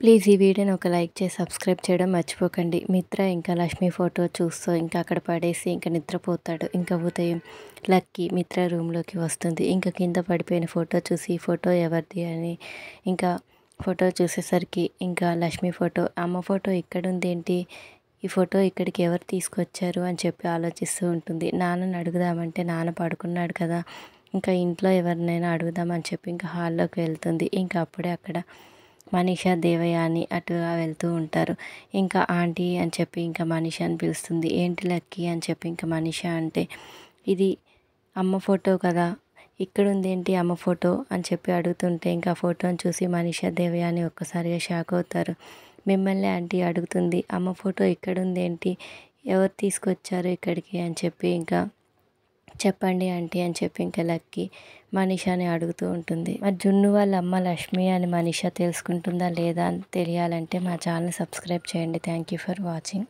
Please ఈ వీడియోని ఒక లైక్ చేసి సబ్స్క్రైబ్ చేయడం మర్చిపోకండి. మిత్ర ఇంకా లక్ష్మి ఫోటో చూస్తూ ఇంకా అక్కడ పడేసి ఇంకా నిద్రపోతాడు. ఇంకా ఉదయం లక్కీ మిత్ర రూమ్లోకి వస్తుంది. ఇంకా కింద పడిపోయిన ఫోటో చూసి ఈ ఫోటో ఎవరిది అని ఇంకా ఫోటో చూసేసరికి ఇంకా లక్ష్మి ఫోటో, అమ్మ ఫోటో ఇక్కడుంది ఏంటి, ఈ ఫోటో ఇక్కడికి ఎవరు తీసుకొచ్చారు అని చెప్పి ఆలోచిస్తూ ఉంటుంది. నాన్నని అడుగుదామంటే నాన్న పడుకున్నాడు కదా, ఇంకా ఇంట్లో ఎవరినైనా అడుగుదామని చెప్పి ఇంకా హాల్లోకి వెళ్తుంది. ఇంకా అప్పుడే అక్కడ మనీషా దేవయాని అటుగా వెళ్తూ ఉంటారు. ఇంకా ఆంటీ అని చెప్పి ఇంకా మనీషాని పిలుస్తుంది. ఏంటి లక్కీ అని చెప్పి ఇంకా మనీషా అంటే, ఇది అమ్మ ఫోటో కదా, ఇక్కడ ఉంది ఏంటి అమ్మ ఫోటో అని చెప్పి అడుగుతుంటే ఇంకా ఫోటోని చూసి మనీషా దేవయాని ఒక్కసారిగా షాక్ అవుతారు. మిమ్మల్ని ఆంటీ అడుగుతుంది, అమ్మ ఫోటో ఇక్కడ ఉంది ఏంటి, ఎవరు తీసుకొచ్చారు ఇక్కడికి అని చెప్పి ఇంకా చెప్పండి ఆంటీ అని చెప్పి ఇంకా లక్కీ మనీషాని అడుగుతూ ఉంటుంది. మరి జున్ను వాళ్ళ అమ్మ లక్ష్మి అని మనీషా తెలుసుకుంటుందా లేదా అని తెలియాలంటే మా ఛానల్ సబ్స్క్రైబ్ చేయండి. Thank you for watching.